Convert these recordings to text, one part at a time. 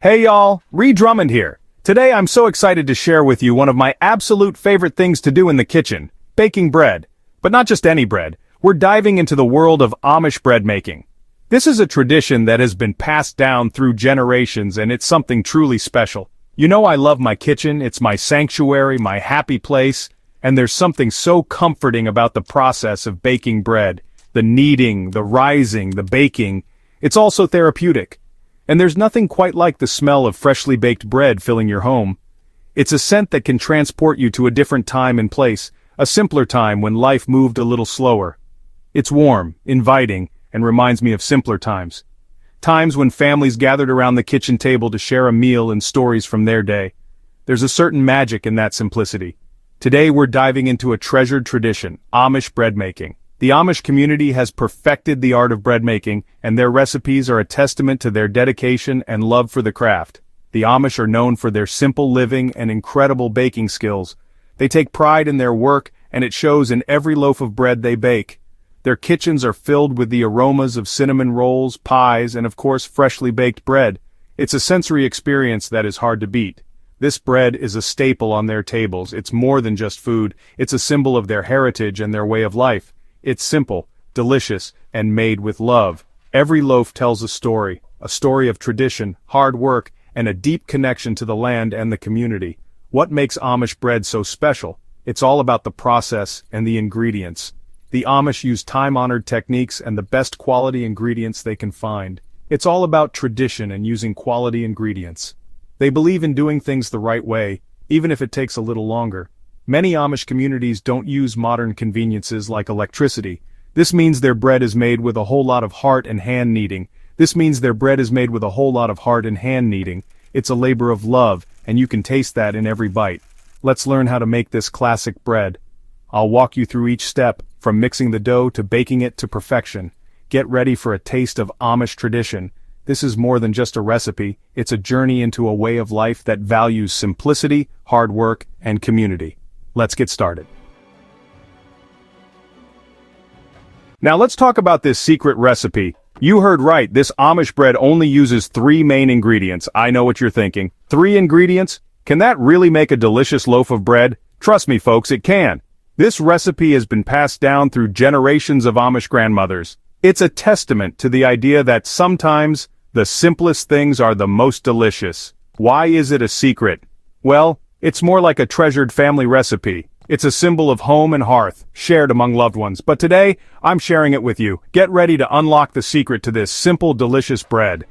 Hey y'all, Ree Drummond here. Today I'm so excited to share with you one of my absolute favorite things to do in the kitchen, baking bread. But not just any bread, we're diving into the world of Amish bread making. This is a tradition that has been passed down through generations and it's something truly special. You know I love my kitchen, it's my sanctuary, my happy place, and there's something so comforting about the process of baking bread. The kneading, the rising, the baking, it's also therapeutic. And there's nothing quite like the smell of freshly baked bread filling your home. It's a scent that can transport you to a different time and place, a simpler time when life moved a little slower. It's warm, inviting, and reminds me of simpler times. Times when families gathered around the kitchen table to share a meal and stories from their day. There's a certain magic in that simplicity. Today we're diving into a treasured tradition, Amish bread making. The Amish community has perfected the art of bread making, and their recipes are a testament to their dedication and love for the craft. The Amish are known for their simple living and incredible baking skills. They take pride in their work, and it shows in every loaf of bread they bake. Their kitchens are filled with the aromas of cinnamon rolls, pies, and of course freshly baked bread. It's a sensory experience that is hard to beat. This bread is a staple on their tables. It's more than just food, it's a symbol of their heritage and their way of life. It's simple, delicious, and made with love. Every loaf tells a story of tradition, hard work, and a deep connection to the land and the community. What makes Amish bread so special? It's all about the process and the ingredients. The Amish use time-honored techniques and the best quality ingredients they can find. It's all about tradition and using quality ingredients. They believe in doing things the right way, even if it takes a little longer. Many Amish communities don't use modern conveniences like electricity. This means their bread is made with a whole lot of heart and hand kneading. It's a labor of love, and you can taste that in every bite. Let's learn how to make this classic bread. I'll walk you through each step, from mixing the dough to baking it to perfection. Get ready for a taste of Amish tradition. This is more than just a recipe, it's a journey into a way of life that values simplicity, hard work, and community. Let's get started. Now let's talk about this secret recipe. You heard right, this Amish bread only uses 3 main ingredients. I know what you're thinking. 3 ingredients? Can that really make a delicious loaf of bread? Trust me folks, it can. This recipe has been passed down through generations of Amish grandmothers. It's a testament to the idea that sometimes the simplest things are the most delicious. Why is it a secret? Well, it's more like a treasured family recipe. It's a symbol of home and hearth, shared among loved ones. But today, I'm sharing it with you. Get ready to unlock the secret to this simple, delicious bread.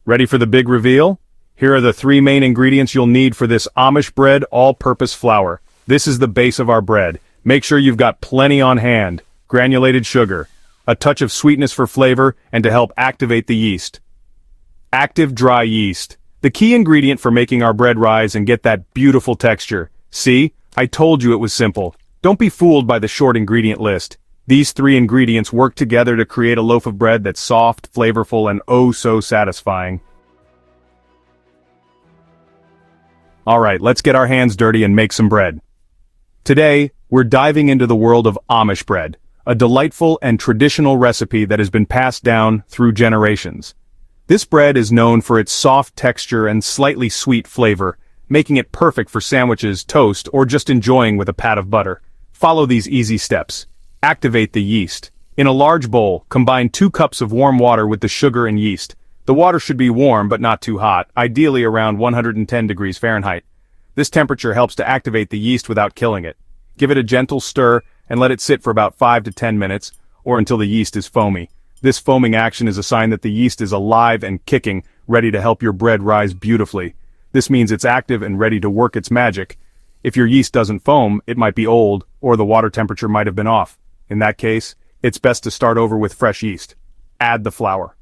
Ready for the big reveal? Here are the 3 main ingredients you'll need for this Amish bread all-purpose flour. This is the base of our bread. Make sure you've got plenty on hand. Granulated sugar, a touch of sweetness for flavor, and to help activate the yeast. Active dry yeast. The key ingredient for making our bread rise and get that beautiful texture. See? I told you it was simple. Don't be fooled by the short ingredient list. These 3 ingredients work together to create a loaf of bread that's soft, flavorful, and oh so satisfying. Alright, let's get our hands dirty and make some bread. Today, we're diving into the world of Amish bread, a delightful and traditional recipe that has been passed down through generations. This bread is known for its soft texture and slightly sweet flavor, making it perfect for sandwiches, toast, or just enjoying with a pat of butter. Follow these easy steps. Activate the yeast. In a large bowl, combine 2 cups of warm water with the sugar and yeast. The water should be warm but not too hot, ideally around 110 degrees Fahrenheit. This temperature helps to activate the yeast without killing it. Give it a gentle stir and let it sit for about 5 to 10 minutes, or until the yeast is foamy. This foaming action is a sign that the yeast is alive and kicking, ready to help your bread rise beautifully. This means it's active and ready to work its magic. If your yeast doesn't foam, it might be old, or the water temperature might have been off. In that case, it's best to start over with fresh yeast. Add the flour.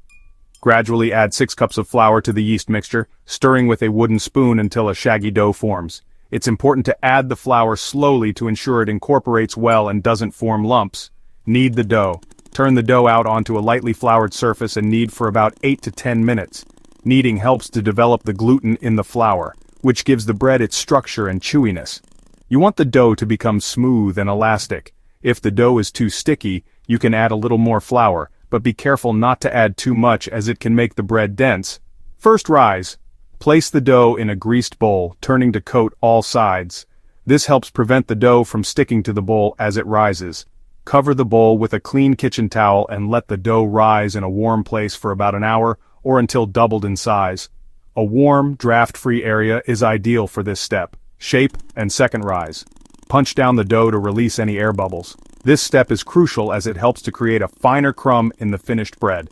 Gradually add 6 cups of flour to the yeast mixture, stirring with a wooden spoon until a shaggy dough forms. It's important to add the flour slowly to ensure it incorporates well and doesn't form lumps. Knead the dough. Turn the dough out onto a lightly floured surface and knead for about 8 to 10 minutes. Kneading helps to develop the gluten in the flour, which gives the bread its structure and chewiness. You want the dough to become smooth and elastic. If the dough is too sticky, you can add a little more flour, but be careful not to add too much as it can make the bread dense. First rise. Place the dough in a greased bowl, turning to coat all sides. This helps prevent the dough from sticking to the bowl as it rises. Cover the bowl with a clean kitchen towel and let the dough rise in a warm place for about an hour or until doubled in size. A warm, draft-free area is ideal for this step. Shape and second rise. Punch down the dough to release any air bubbles. This step is crucial as it helps to create a finer crumb in the finished bread.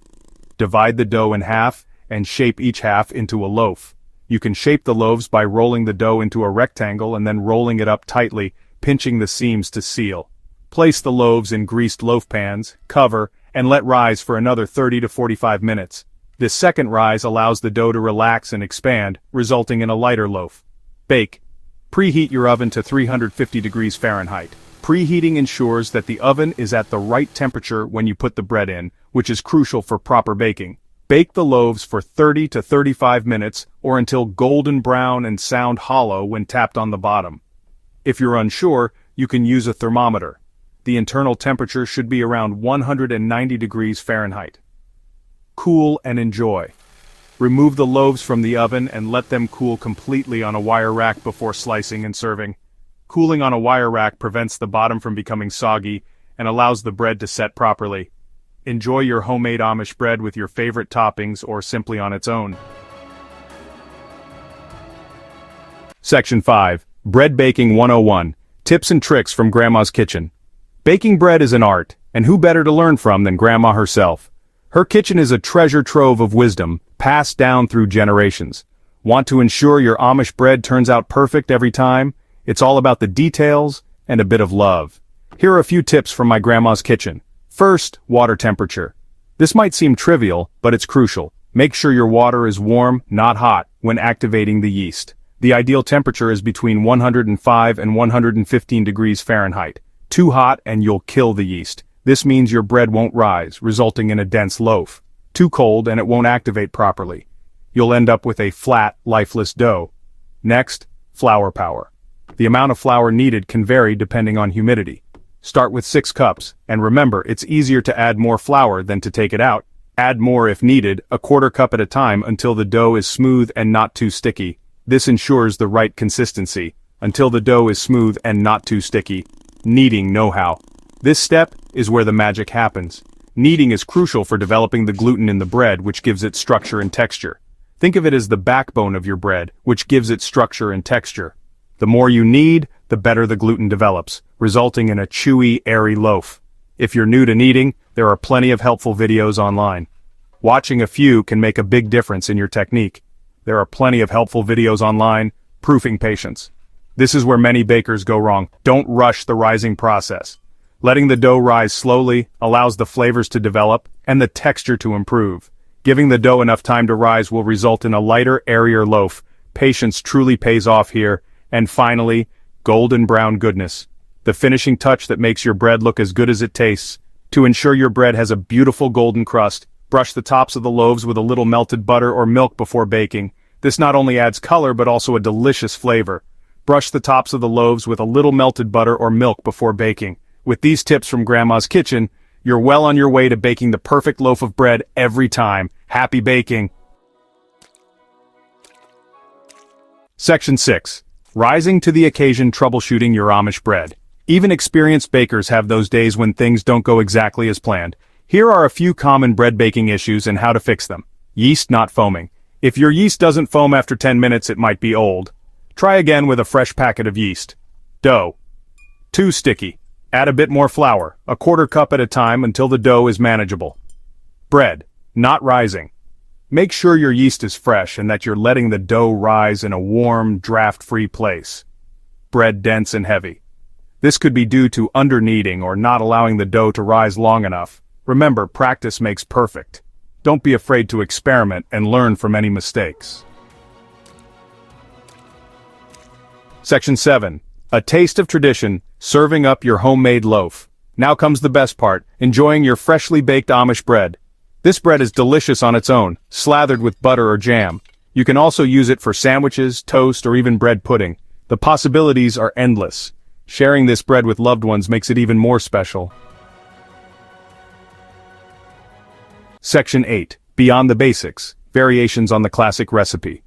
Divide the dough in half and shape each half into a loaf. You can shape the loaves by rolling the dough into a rectangle and then rolling it up tightly, pinching the seams to seal. Place the loaves in greased loaf pans, cover, and let rise for another 30 to 45 minutes. This second rise allows the dough to relax and expand, resulting in a lighter loaf. Bake. Preheat your oven to 350 degrees Fahrenheit. Preheating ensures that the oven is at the right temperature when you put the bread in, which is crucial for proper baking. Bake the loaves for 30 to 35 minutes or until golden brown and sound hollow when tapped on the bottom. If you're unsure, you can use a thermometer. The internal temperature should be around 190 degrees Fahrenheit. Cool and enjoy. Remove the loaves from the oven and let them cool completely on a wire rack before slicing and serving. Cooling on a wire rack prevents the bottom from becoming soggy and allows the bread to set properly. Enjoy your homemade Amish bread with your favorite toppings or simply on its own. Section 5. Bread Baking 101. Tips and Tricks from Grandma's Kitchen. Baking bread is an art, and who better to learn from than Grandma herself? Her kitchen is a treasure trove of wisdom, passed down through generations. Want to ensure your Amish bread turns out perfect every time? It's all about the details and a bit of love. Here are a few tips from my grandma's kitchen. First, water temperature. This might seem trivial, but it's crucial. Make sure your water is warm, not hot, when activating the yeast. The ideal temperature is between 105 and 115 degrees Fahrenheit. Too hot and you'll kill the yeast. This means your bread won't rise, resulting in a dense loaf. Too cold and it won't activate properly. You'll end up with a flat, lifeless dough. Next, flour power. The amount of flour needed can vary depending on humidity. Start with 6 cups, and remember, it's easier to add more flour than to take it out. Add more if needed, a quarter cup at a time until the dough is smooth and not too sticky. This ensures the right consistency. Until the dough is smooth and not too sticky. Kneading know-how. This step is where the magic happens. Kneading is crucial for developing the gluten in the bread, which gives it structure and texture. Think of it as the backbone of your bread, which gives it structure and texture. The more you knead, the better the gluten develops, resulting in a chewy, airy loaf. If you're new to kneading, there are plenty of helpful videos online. Watching a few can make a big difference in your technique. There are plenty of helpful videos online, proofing patience. This is where many bakers go wrong. Don't rush the rising process. Letting the dough rise slowly allows the flavors to develop and the texture to improve. Giving the dough enough time to rise will result in a lighter, airier loaf. Patience truly pays off here. And finally, golden brown goodness. The finishing touch that makes your bread look as good as it tastes. To ensure your bread has a beautiful golden crust, brush the tops of the loaves with a little melted butter or milk before baking. This not only adds color but also a delicious flavor. Brush the tops of the loaves with a little melted butter or milk before baking. With these tips from Grandma's Kitchen, you're well on your way to baking the perfect loaf of bread every time. Happy baking! Section 6. Rising to the occasion troubleshooting your Amish bread. Even experienced bakers have those days when things don't go exactly as planned. Here are a few common bread baking issues and how to fix them. Yeast not foaming. If your yeast doesn't foam after 10 minutes, it might be old. Try again with a fresh packet of yeast. Dough. Too sticky. Add a bit more flour, a quarter cup at a time until the dough is manageable. Bread. Not rising. Make sure your yeast is fresh and that you're letting the dough rise in a warm, draft-free place. Bread dense and heavy. This could be due to under-kneading or not allowing the dough to rise long enough. Remember, practice makes perfect. Don't be afraid to experiment and learn from any mistakes. Section 7. A taste of tradition, serving up your homemade loaf. Now comes the best part, enjoying your freshly baked Amish bread. This bread is delicious on its own, slathered with butter or jam. You can also use it for sandwiches, toast, or even bread pudding. The possibilities are endless. Sharing this bread with loved ones makes it even more special. Section 8. Beyond the basics. Variations on the classic recipe.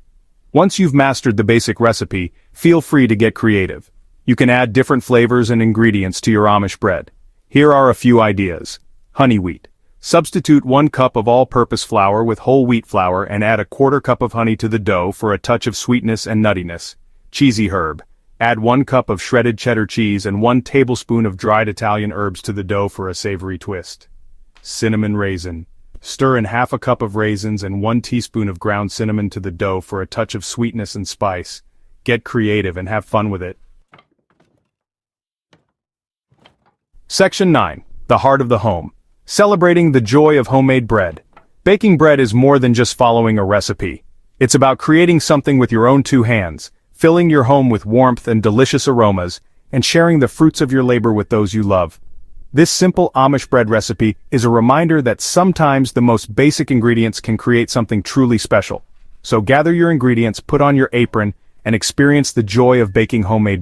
Once you've mastered the basic recipe, feel free to get creative. You can add different flavors and ingredients to your Amish bread. Here are a few ideas. Honey wheat. Substitute 1 cup of all-purpose flour with whole wheat flour and add a 1/4 cup of honey to the dough for a touch of sweetness and nuttiness. Cheesy herb. Add 1 cup of shredded cheddar cheese and 1 tablespoon of dried Italian herbs to the dough for a savory twist. Cinnamon raisin. Stir in 1/2 cup of raisins and 1 teaspoon of ground cinnamon to the dough for a touch of sweetness and spice. Get creative and have fun with it. Section 9. The heart of the home. Celebrating the joy of homemade bread. Baking bread is more than just following a recipe. It's about creating something with your own 2 hands, filling your home with warmth and delicious aromas, and sharing the fruits of your labor with those you love. This simple Amish bread recipe is a reminder that sometimes the most basic ingredients can create something truly special. So gather your ingredients, put on your apron, and experience the joy of baking homemade bread.